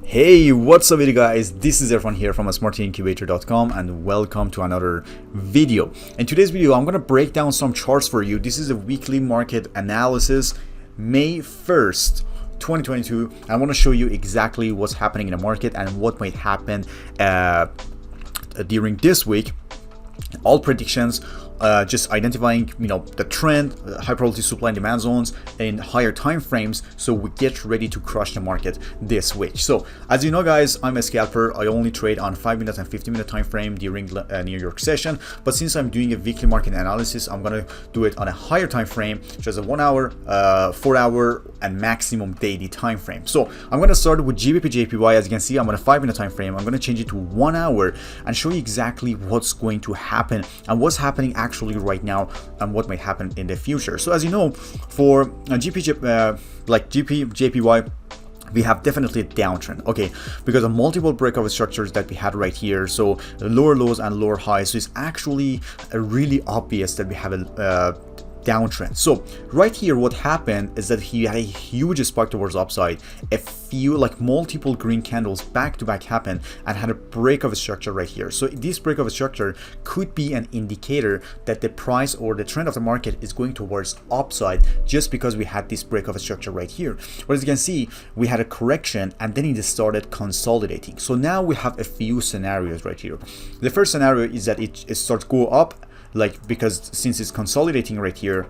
Hey, what's up you guys? This is everyone here from smartincubator.com and welcome to another video. In today's video, I'm going to break down some charts for you. This is a weekly market analysis, May 1st, 2022. I want to show you exactly what's happening in the market and what might happen during this week. All predictions, just identifying the trend, high probability supply and demand zones in higher time frames, so we get ready to crush the market this week. So as you know guys, I'm a scalper. I only trade on 5-minute and 15-minute time frame during New York session, but since I'm doing a weekly market analysis, I'm gonna do it on a higher time frame, just a 1 hour, 4 hour and maximum daily time frame. So I'm gonna start with GBPJPY. As you can see, I'm on a 5-minute time frame. I'm gonna change it to 1 hour and show you exactly what's going to happen and what's happening actually right now and what might happen in the future. So as you know, for GBPJPY, we have definitely a downtrend, okay, because of multiple breakout structures that we had right here. So lower lows and lower highs. So it's actually really obvious that we have a downtrend. So right here, what happened is that he had a huge spike towards upside. A few, like multiple green candles back to back happened and had a break of a structure right here. So this break of a structure could be an indicator that the price or the trend of the market is going towards upside, just because we had this break of a structure right here. But as you can see, we had a correction and then it started consolidating. So now we have a few scenarios right here. The first scenario is that it starts go up, like, because since it's consolidating right here,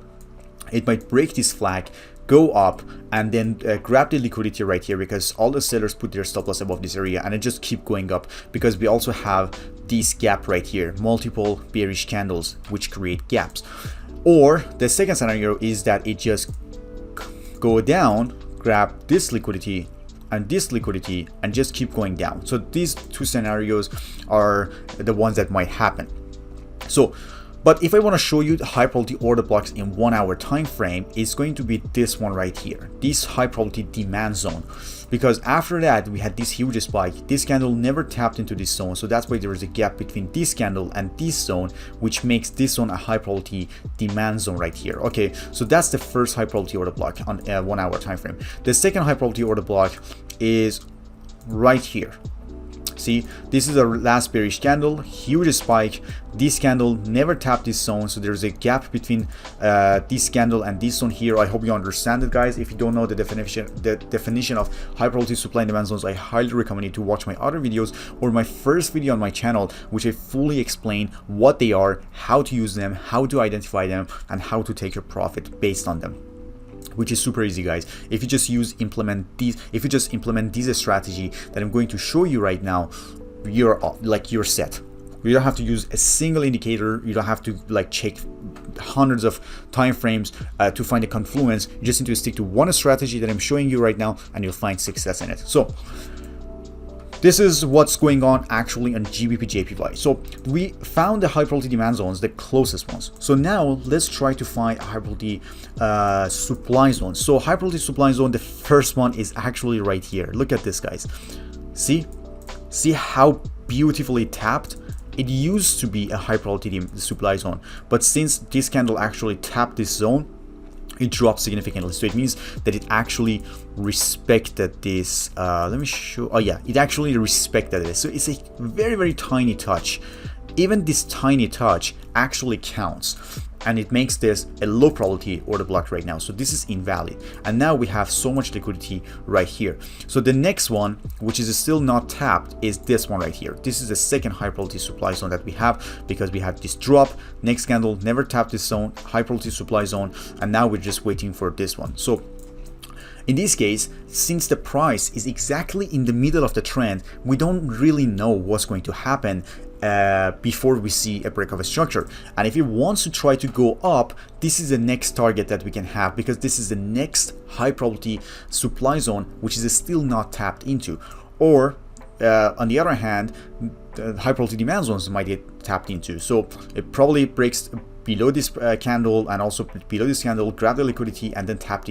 it might break this flag, go up, and then grab the liquidity right here, because all the sellers put their stop loss above this area, and it just keep going up because we also have this gap right here, multiple bearish candles which create gaps. Or the second scenario is that it just go down, grab this liquidity and this liquidity, and just keep going down. So these two scenarios are the ones that might happen. So but if I want to show you the high probability order blocks in 1 hour time frame, it's going to be this one right here, this high probability demand zone, because after that we had this huge spike. This candle never tapped into this zone, so that's why there is a gap between this candle and this zone, which makes this one a high probability demand zone right here. Okay, so that's the first high probability order block on a 1 hour time frame. The second high probability order block is right here. See, this is our last bearish candle, huge spike. This candle never tapped this zone, so there's a gap between this candle and this zone here. I hope you understand it, guys. If you don't know the definition of high probability supply and demand zones, I highly recommend you to watch my other videos or my first video on my channel, which I fully explain what they are, how to use them, how to identify them, and how to take your profit based on them, which is super easy, guys. If you just implement this strategy that I'm going to show you right now, you're set. You don't have to use a single indicator. You don't have to check hundreds of time frames to find a confluence. You just need to stick to one strategy that I'm showing you right now, and you'll find success in it. So this is what's going on actually on GBPJPY. So we found the high probability demand zones, the closest ones. So now let's try to find a high probability supply zone. So high probability supply zone, the first one is actually right here. Look at this, guys. See how beautifully tapped? It used to be a high probability supply zone, but since this candle actually tapped this zone, it dropped significantly. So it means that it actually respected this. Let me show. Oh yeah, it actually respected it. So it's a very, very tiny touch. Even this tiny touch actually counts, and it makes this a low probability order block right now. So this is invalid, and now we have so much liquidity right here. So the next one, which is still not tapped, is this one right here. This is the second high probability supply zone that we have, because we had this drop, next candle never tapped this zone, high probability supply zone, and now we're just waiting for this one. So in this case, since the price is exactly in the middle of the trend, we don't really know what's going to happen before we see a break of a structure. And if it wants to try to go up, this is the next target that we can have, because this is the next high probability supply zone, which is still not tapped into. Or on the other hand, the high probability demand zones might get tapped into. So it probably breaks below this candle and also below this candle, grab the liquidity, and then tap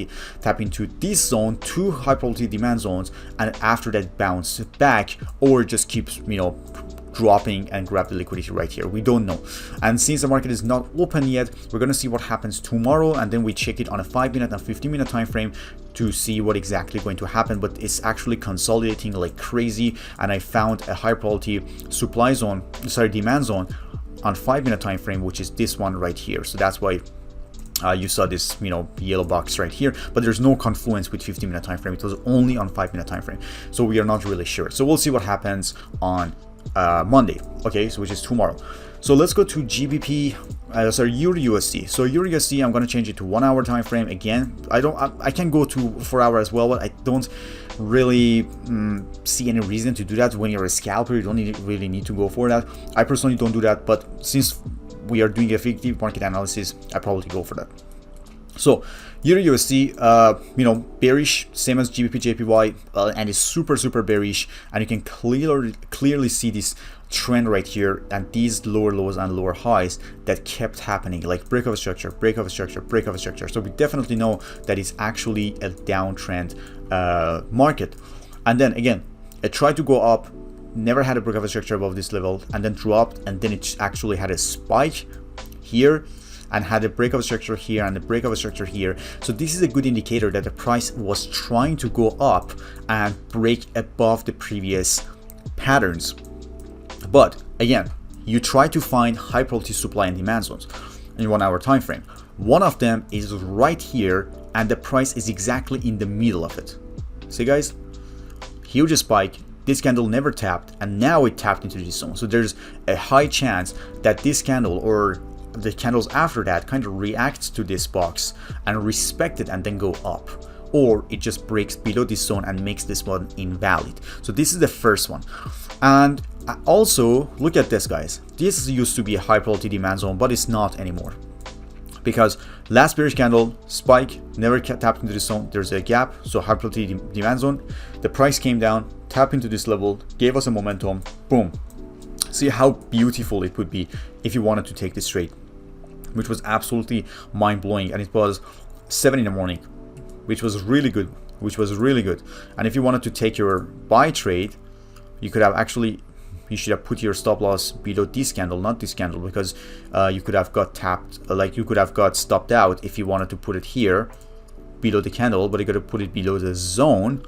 into this zone, two high probability demand zones, and after that bounce back, or just keeps dropping and grab the liquidity right here. We don't know. And since the market is not open yet, we're going to see what happens tomorrow, and then we check it on a 5-minute and 15-minute time frame to see what exactly going to happen. But it's actually consolidating like crazy, and I found a high probability supply zone, sorry, demand zone on 5-minute time frame, which is this one right here. So that's why you saw this, yellow box right here, but there's no confluence with 15-minute time frame. It was only on 5-minute time frame, so we are not really sure. So we'll see what happens on Monday, okay, so which is tomorrow. So let's go to EURUSD. So EURUSD, I'm going to change it to 1 hour time frame again. I can go to 4 hour as well, but I don't really see any reason to do that. When you're a scalper, you don't really need to go for that. I personally don't do that, but since we are doing effective market analysis, I probably go for that. So EURUSD, bearish, same as GBPJPY, and is super bearish, and you can clearly see this trend right here, and these lower lows and lower highs that kept happening, like break of a structure, break of a structure, break of a structure. So we definitely know that it's actually a downtrend market. And then again, it tried to go up, never had a break of a structure above this level, and then dropped, and then it actually had a spike here and had a break of a structure here and a break of a structure here. So this is a good indicator that the price was trying to go up and break above the previous patterns. But again, you try to find high probability supply and demand zones in 1 hour time frame. One of them is right here, and the price is exactly in the middle of it. See guys, huge spike. This candle never tapped, and now it tapped into this zone. So there's a high chance that this candle or the candles after that kind of reacts to this box and respect it and then go up, or it just breaks below this zone and makes this one invalid. So this is the first one. And also look at this, guys. This used to be a high probability demand zone, but it's not anymore, because last bearish candle spike never tapped into this zone. There's a gap, so high probability demand zone. The price came down, tapped into this level, gave us a momentum, boom. See how beautiful it would be if you wanted to take this trade, which was absolutely mind-blowing. And it was 7 in the morning, which was really good, And if you wanted to take your buy trade, you could have you should have put your stop loss below this candle, not this candle, because you could have got tapped, you could have got stopped out if you wanted to put it here below the candle, but you got to put it below the zone,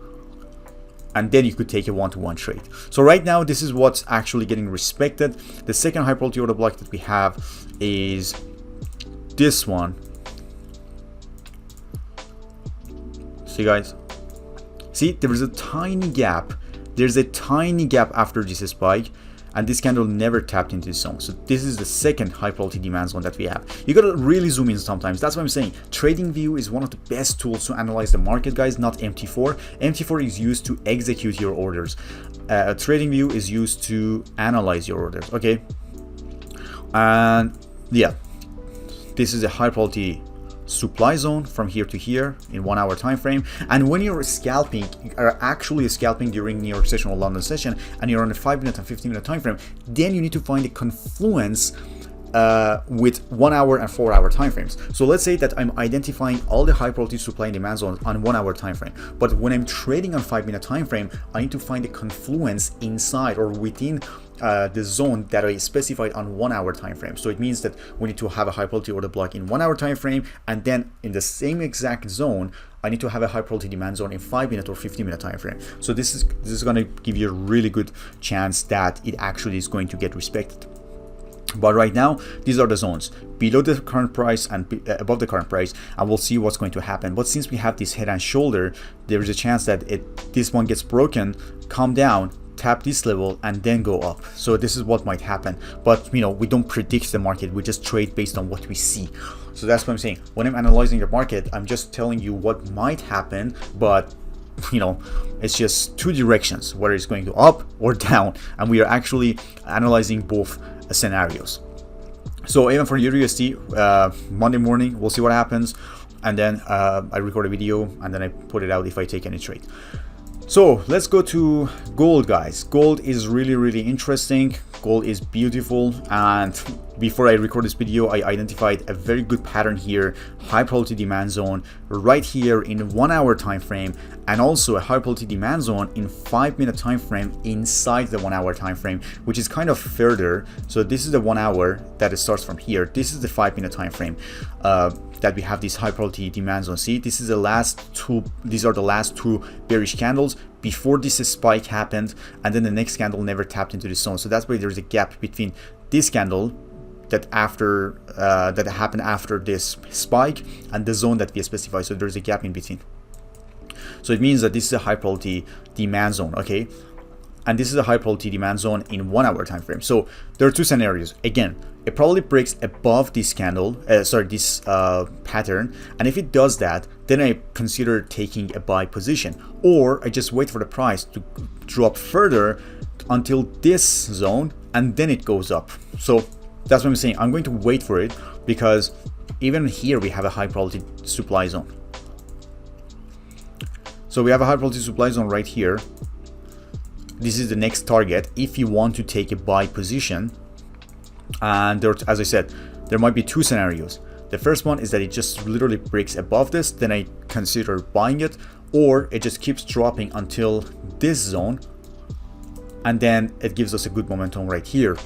and then you could take a one-to-one trade. So right now, this is what's actually getting respected. The second high probability order block that we have is this one. See guys, see, there is a tiny gap. There's a tiny gap after this spike, and this candle never tapped into this zone. So this is the second high probability demand zone that we have. You gotta really zoom in sometimes. That's what I'm saying. TradingView is one of the best tools to analyze the market, guys, not MT4. MT4 is used to execute your orders. TradingView is used to analyze your orders, okay? And yeah, this is a high probability supply zone from here to here in 1 hour time frame. And when you're scalping, you are actually scalping during New York session or London session, and you're on a 5-minute and 15-minute time frame, then you need to find a confluence with 1 hour and 4 hour time frames. So let's say that I'm identifying all the high probability supply and demand zones on 1 hour time frame, but when I'm trading on 5-minute time frame, I need to find a confluence inside or within the zone that I specified on 1 hour time frame. So it means that we need to have a high probability order block in 1 hour time frame, and then in the same exact zone I need to have a high probability demand zone in 5-minute or 15-minute time frame. So this is going to give you a really good chance that it actually is going to get respected. But right now, these are the zones below the current price and above the current price, and we'll see what's going to happen. But since we have this head and shoulder, there is a chance that this one gets broken, come down, tap this level, and then go up. So this is what might happen. But we don't predict the market, we just trade based on what we see. So that's what I'm saying. When I'm analyzing the market, I'm just telling you what might happen, but it's just two directions, whether it's going to up or down, and we are actually analyzing both scenarios. So even for EURUSD, Monday morning, we'll see what happens, and then I record a video and then I put it out if I take any trade. So let's go to gold, guys. Gold is really interesting. Gold is beautiful, and before I record this video, I identified a very good pattern here, high probability demand zone right here in 1 hour time frame, and also a high probability demand zone in 5-minute time frame inside the 1 hour time frame, which is kind of further. So this is the 1 hour that it starts from here. This is the 5-minute time frame that we have this high probability demand zone. See, this is the last two, these are the last two bearish candles before this spike happened, and then the next candle never tapped into this zone. So that's why there's a gap between this candle that happened after this spike and the zone that we specify. So there's a gap in between. So it means that this is a high probability demand zone, okay? And this is a high probability demand zone in 1 hour time frame. So there are two scenarios. Again, it probably breaks above this candle, this pattern, and if it does that, then I consider taking a buy position, or I just wait for the price to drop further until this zone, and then it goes up. So that's what I'm saying. I'm going to wait for it, because even here we have a high probability supply zone. So we have a high probability supply zone right here. This is the next target if you want to take a buy position. And there, as I said, there might be two scenarios. The first one is that it just literally breaks above this, then I consider buying it, or it just keeps dropping until this zone, and then it gives us a good momentum right here.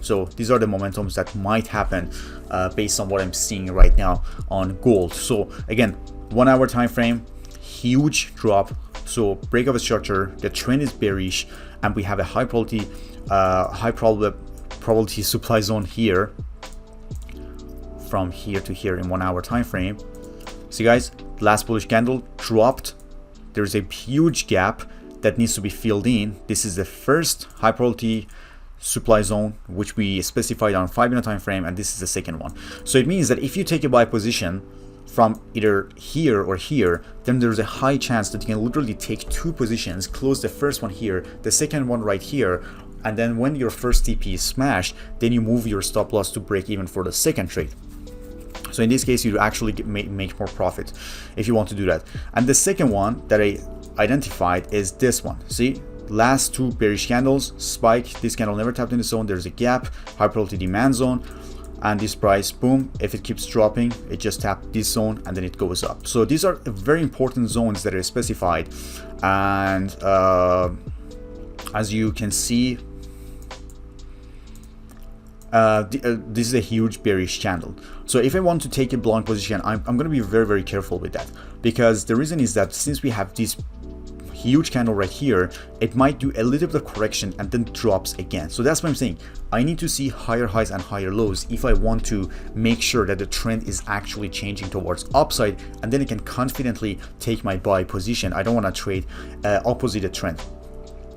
So these are the momentums that might happen based on what I'm seeing right now on gold. So again, 1 hour time frame, huge drop. So break of a structure, the trend is bearish, and we have a high probability supply zone here, from here to here in 1 hour time frame. See guys, last bullish candle dropped. There's a huge gap that needs to be filled in. This is the first high probability supply zone which we specified on 5-minute time frame, and this is the second one. So it means that if you take a buy position from either here or here, then there's a high chance that you can literally take two positions, close the first one here, the second one right here, and then when your first TP is smashed, then you move your stop loss to break even for the second trade. So in this case, you actually make more profit if you want to do that. And the second one that I identified is this one. See, last two bearish candles, spike, this candle never tapped in the zone, there's a gap, high probability demand zone, and this price, boom, if it keeps dropping, it just tapped this zone and then it goes up. So these are very important zones that are specified, and as you can see, this is a huge bearish candle. So if I want to take a long position, I'm going to be very, very careful with that, because the reason is that since we have this huge candle right here, it might do a little bit of correction and then drops again. So that's what I'm saying. I need to see higher highs and higher lows if I want to make sure that the trend is actually changing towards upside, and then I can confidently take my buy position. I don't want to trade opposite the trend,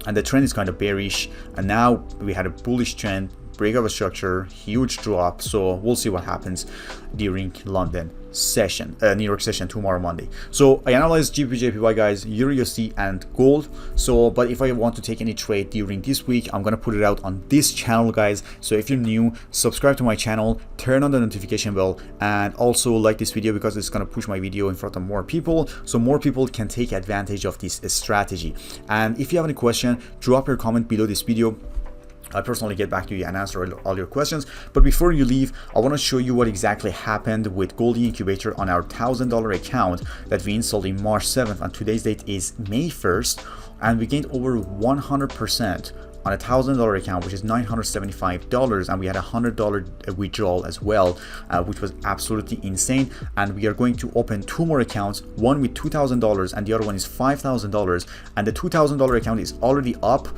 and the trend is kind of bearish, and now we had a bullish trend, break of a structure, huge drop. So we'll see what happens during London session, New York session tomorrow Monday. So I analyzed GBPJPY guys, EURUSD and gold. So but if I want to take any trade during this week, I'm gonna put it out on this channel guys. So if you're new, subscribe to my channel, turn on the notification bell, and also like this video, because it's gonna push my video in front of more people, so more people can take advantage of this strategy. And if you have any question, drop your comment below this video. I'll personally get back to you and answer all your questions. But before you leave, I want to show you what exactly happened with Gold Ea Incubator on our $1,000 account that we installed in March 7th, and today's date is May 1st, and we gained over 100% on a $1,000 account, which is $975, and we had a $100 withdrawal as well, which was absolutely insane. And we are going to open two more accounts, one with $2,000 and the other one is $5,000, and the $2,000 account is already up,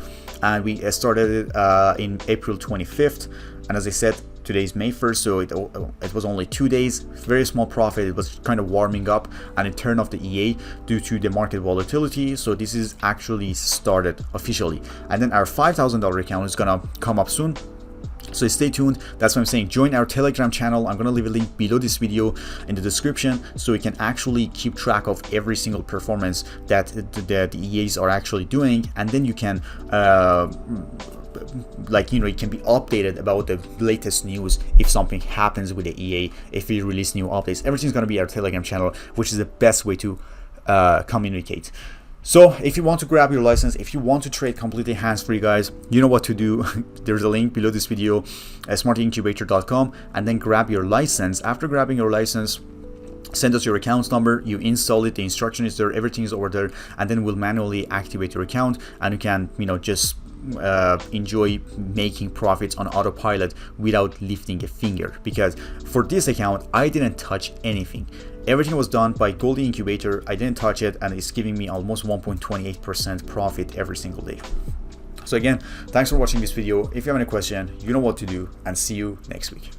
and we started it in April 25th, and as I said, today is May 1st, so it was only 2 days, very small profit. It was kind of warming up, and it turned off the EA due to the market volatility. So this is actually started officially, and then our $5,000 account is gonna come up soon. So stay tuned. That's what I'm saying. Join our Telegram channel. I'm gonna leave a link below this video in the description, so you can actually keep track of every single performance that the EAs are actually doing, and then you can you can be updated about the latest news if something happens with the EA, if we release new updates. Everything's going to be our Telegram channel, which is the best way to communicate. So if you want to grab your license, if you want to trade completely hands-free, guys, you know what to do. There's a link below this video, smarteaincubator.com, and then grab your license. After grabbing your license, send us your account number, you install it, the instruction is there, everything is over there, and then we'll manually activate your account, and you can, you know, just enjoy making profits on autopilot without lifting a finger. Because for this account, I didn't touch anything. Everything was done by Goldie Incubator. I didn't touch it, and it's giving me almost 1.28% profit every single day. So again, thanks for watching this video. If you have any question, you know what to do, and see you next week.